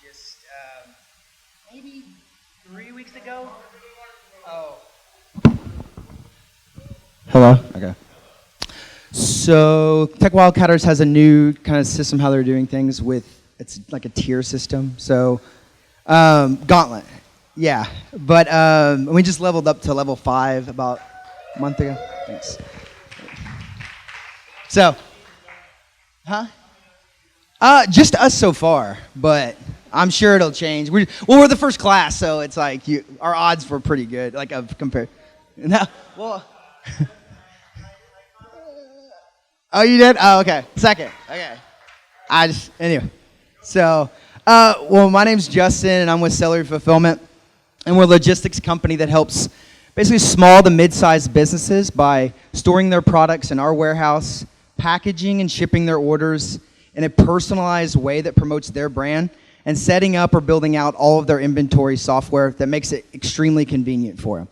just maybe 3 weeks ago. Oh. Hello? Okay. So Tech Wildcatters has a new kind of system how they're doing things with, it's like a tier system. So Gauntlet, yeah. But we just leveled up to level 5 about a month ago. Thanks. So, just us so far, but I'm sure it'll change. We're the first class, so it's like our odds were pretty good, like compared. No, well. Oh, you did? Oh, okay. Second. Okay. Anyway. So, well, my name's Justin, and I'm with Selery Fulfillment, and we're a logistics company that helps basically small to mid-sized businesses by storing their products in our warehouse, packaging and shipping their orders in a personalized way that promotes their brand, and setting up or building out all of their inventory software that makes it extremely convenient for them.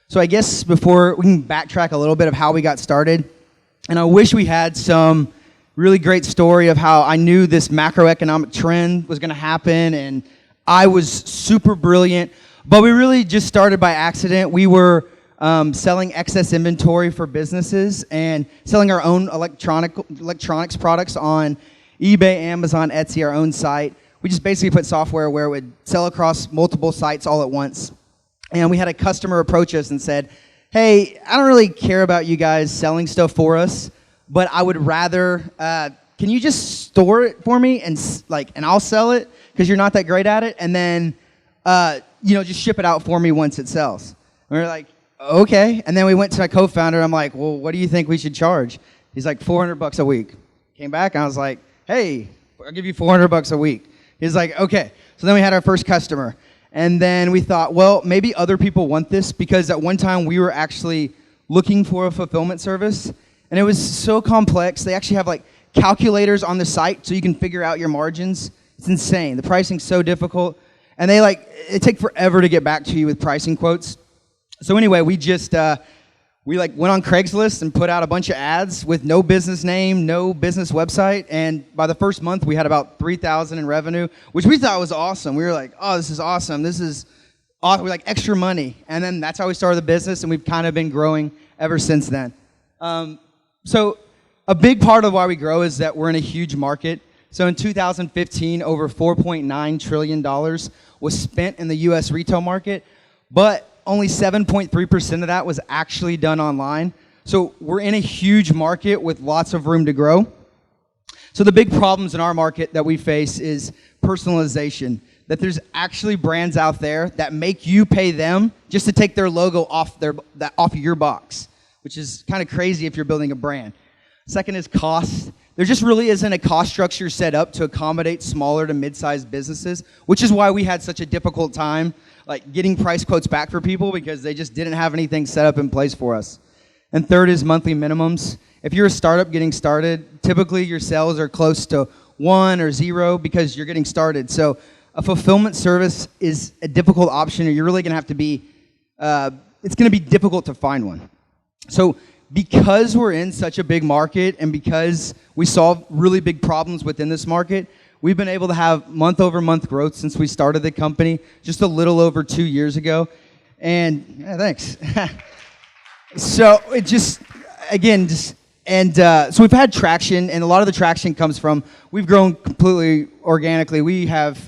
So I guess before we can backtrack a little bit of how we got started, and I wish we had some really great story of how I knew this macroeconomic trend was going to happen, and I was super brilliant, but we really just started by accident. We were selling excess inventory for businesses and selling our own electronics products on eBay, Amazon, Etsy, our own site. We just basically put software where it would sell across multiple sites all at once. And we had a customer approach us and said, hey, I don't really care about you guys selling stuff for us, but I would rather, can you just store it for me and I'll sell it because you're not that great at it, and then just ship it out for me once it sells. And we were like, okay. And then we went to my co-founder. I'm like, well, what do you think we should charge? He's like, $400 a week. Came back and I was like, hey, I'll give you $400 a week. He's like, okay. So then we had our first customer. And then we thought, well, maybe other people want this, because at one time we were actually looking for a fulfillment service, and it was so complex. They actually have like calculators on the site so you can figure out your margins. It's insane. The pricing's so difficult, and it take forever to get back to you with pricing quotes. So anyway, we just went on Craigslist and put out a bunch of ads with no business name, no business website, and by the first month we had about $3,000 in revenue, which we thought was awesome. We were like, oh, this is awesome. This is awesome. We're like extra money. And then that's how we started the business, and we've kind of been growing ever since then. So a big part of why we grow is that we're in a huge market. So in 2015, over $4.9 trillion was spent in the US retail market, but only 7.3% of that was actually done online. So we're in a huge market with lots of room to grow. So the big problems in our market that we face is personalization, that there's actually brands out there that make you pay them just to take their logo off of your box, which is kind of crazy if you're building a brand. Second is cost. There just really isn't a cost structure set up to accommodate smaller to mid-sized businesses, which is why we had such a difficult time getting price quotes back for people, because they just didn't have anything set up in place for us. And third is monthly minimums. If you're a startup getting started, typically your sales are close to 1 or 0 because you're getting started. So a fulfillment service is a difficult option, and you're really going to have to be, it's going to be difficult to find one. So because we're in such a big market, and because we solve really big problems within this market, we've been able to have month-over-month growth since we started the company just a little over 2 years ago. And yeah, thanks. So it just, so we've had traction, and a lot of the traction comes from, we've grown completely organically. We had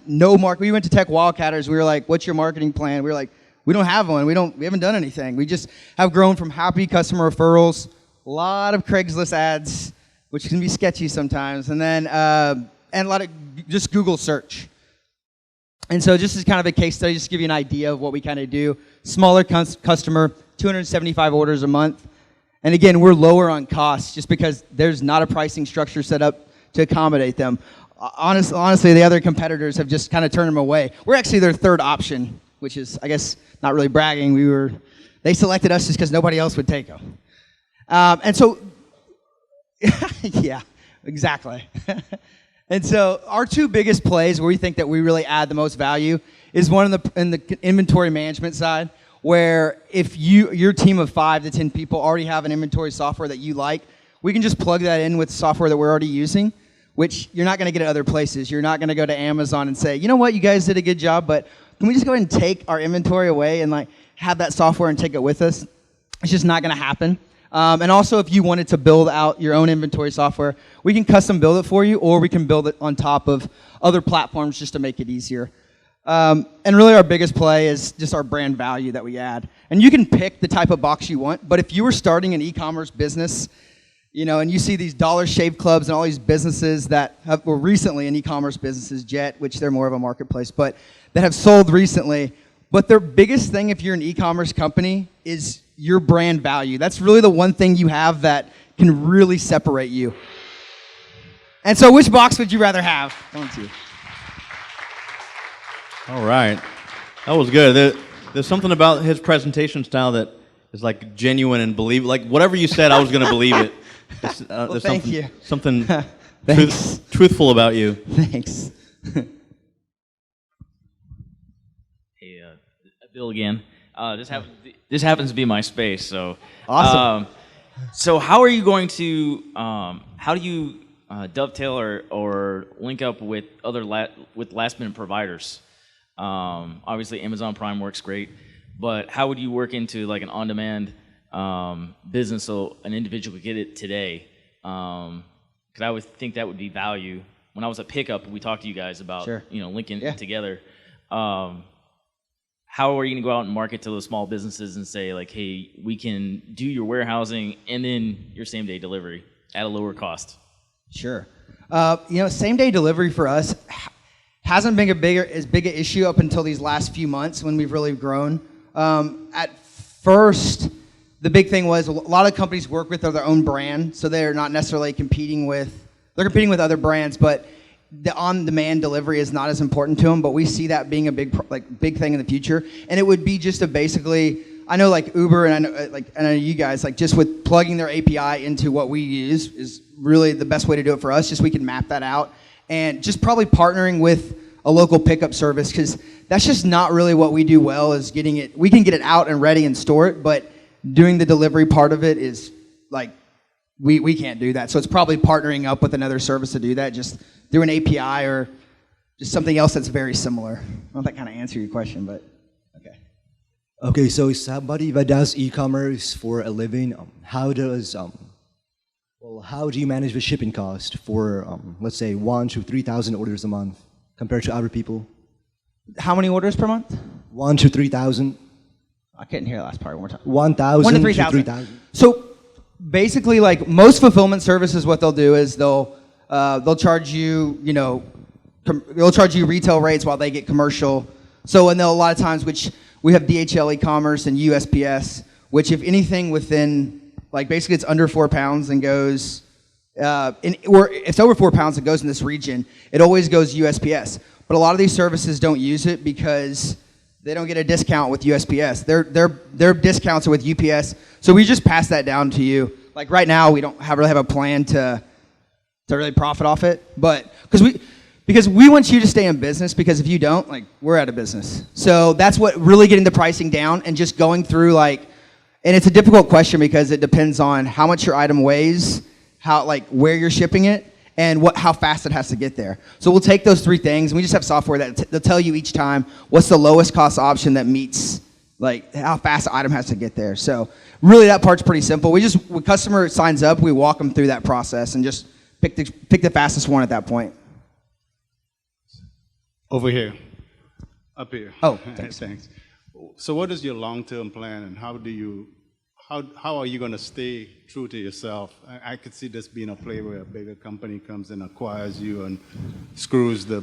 no market. We went to Tech Wildcatters. We were like, what's your marketing plan? We were like, we don't have one. We haven't done anything. We just have grown from happy customer referrals, a lot of Craigslist ads, which can be sketchy sometimes, and then and a lot of just Google search. And so just as kind of a case study, just to give you an idea of what we kind of do. Smaller customer, 275 orders a month. And again, we're lower on costs just because there's not a pricing structure set up to accommodate them. Honestly, the other competitors have just kind of turned them away. We're actually their third option, which is, I guess, not really bragging. They selected us just because nobody else would take them. And so, yeah, exactly. And so our two biggest plays where we think that we really add the most value is one in the inventory management side, where if your team of 5 to 10 people already have an inventory software that you like, we can just plug that in with software that we're already using. which you're not going to get at other places. You're not going to go to Amazon and say, you know what, you guys did a good job, but can we just go ahead and take our inventory away and like have that software and take it with us? It's just not going to happen. And also, if you wanted to build out your own inventory software, we can custom build it for you, or we can build it on top of other platforms just to make it easier. And really our biggest play is just our brand value that we add. And you can pick the type of box you want, but if you were starting an e-commerce business, you know, and you see these Dollar Shave Clubs and all these businesses that were recently in e-commerce businesses, Jet, which they're more of a marketplace, but that have sold recently. But their biggest thing if you're an e-commerce company is your brand value. That's really the one thing you have that can really separate you. And so which box would you rather have? Don't you? All right. That was good. There's something about his presentation style that is like genuine and believe. Like whatever you said, I was going to believe it. Well, there's thank you. Something truthful about you. Thanks. Hey, Bill again. This happens to be my space, so awesome. So how are you going to how do you dovetail or link up with other last minute providers? Obviously, Amazon Prime works great, but how would you work into like an on demand business so an individual could get it today? Because I would think that would be value. When I was at Pickup, we talked to you guys about linking it together. How are you going to go out and market to those small businesses and say, like, hey, we can do your warehousing and then your same-day delivery at a lower cost? Sure. Same-day delivery for us hasn't been as big an issue up until these last few months when we've really grown. At first, the big thing was a lot of companies work with their own brand, so they're not necessarily competing with other brands, but the on-demand delivery is not as important to them, but we see that being a big thing in the future. And it would be just I know like Uber and I know you guys, like just with plugging their API into what we use is really the best way to do it for us. Just we can map that out and just probably partnering with a local pickup service, because that's just not really what we do well, is getting it. We can get it out and ready and store it, but doing the delivery part of it is like we can't do that. So it's probably partnering up with another service to do that, just through an API or just something else that's very similar. I don't know if that kind of answered your question, but okay. Okay, so somebody that does e-commerce for a living, how do you manage the shipping cost for, let's say, 1,000 to 3,000 orders a month compared to other people? How many orders per month? 1,000 to 3,000. I couldn't hear the last part one more time. 1,000 1 to to 3,000. 3,000. So basically, like most fulfillment services, what they'll do is they'll charge you, they'll charge you retail rates while they get commercial. So, and they'll a lot of times, which we have DHL e-commerce and USPS, which if anything within, like basically it's under 4 pounds and goes, or it's over 4 pounds and goes in this region, it always goes USPS. But a lot of these services don't use it because they don't get a discount with USPS. Their discounts are with UPS. So we just pass that down to you. Like right now, we don't really have a plan to really profit off it, but because we want you to stay in business, because if you don't, like, we're out of business. So that's what really getting the pricing down and just going through and it's a difficult question because it depends on how much your item weighs, where you're shipping it, and how fast it has to get there. So we'll take those three things and we just have software that'll tell you each time what's the lowest cost option that meets how fast the item has to get there. So really that part's pretty simple. When customer signs up, we walk them through that process and just pick the fastest one at that point. Over here. Up here. Oh, thanks. Thanks. So what is your long-term plan, and how are you going to stay true to yourself? I could see this being a play where a bigger company comes and acquires you and screws the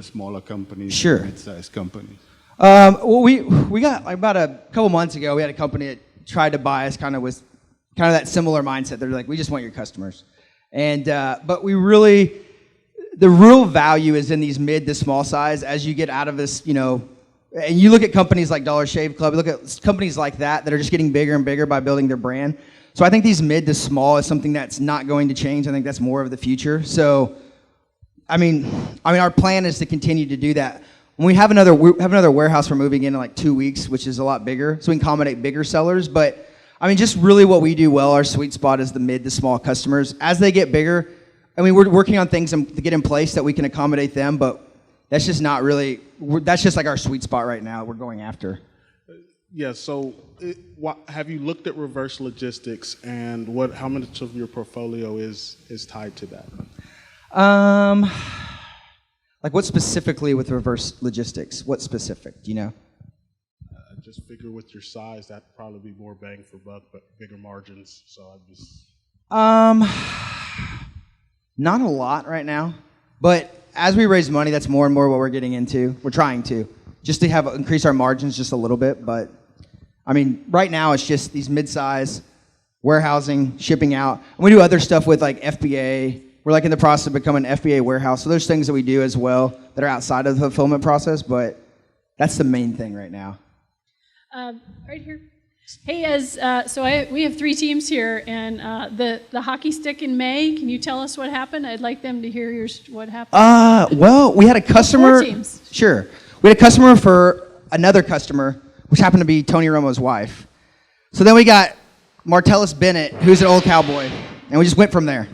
smaller companies, sure, mid-sized companies. Well, we got about a couple months ago, we had a company that tried to buy us kind of that similar mindset. They're like, we just want your customers. And but the real value is in these mid to small size as you get out of this, and you look at companies like Dollar Shave Club, look at companies like that are just getting bigger and bigger by building their brand. So I think these mid to small is something that's not going to change. I think that's more of the future. So, I mean, our plan is to continue to do that. When we have another warehouse we're moving in like 2 weeks, which is a lot bigger, so we can accommodate bigger sellers. But I mean, just really what we do well, our sweet spot is the mid to small customers. As they get bigger, I mean, we're working on things to get in place that we can accommodate them, but that's just not really, that's just like our sweet spot right now we're going after. Yeah, so have you looked at reverse logistics, and how much of your portfolio is tied to that? Like what specifically with reverse logistics? What specific, do you know? I just figure with your size, that'd probably be more bang for buck, but bigger margins, so I just... Not a lot right now, but as we raise money, that's more and more what we're getting into. We're trying to, just to increase our margins just a little bit, but I mean, right now it's just these mid-size warehousing, shipping out. And we do other stuff with like FBA. We're like in the process of becoming an FBA warehouse. So there's things that we do as well that are outside of the fulfillment process, but that's the main thing right now. Right here. Hey, we have 3 teams here, and the hockey stick in May. Can you tell us what happened? I'd like them to hear what happened. Well, we had a customer. 4 teams. Sure. We had a customer for another customer, which happened to be Tony Romo's wife. So then we got Martellus Bennett, who's an old cowboy, and we just went from there.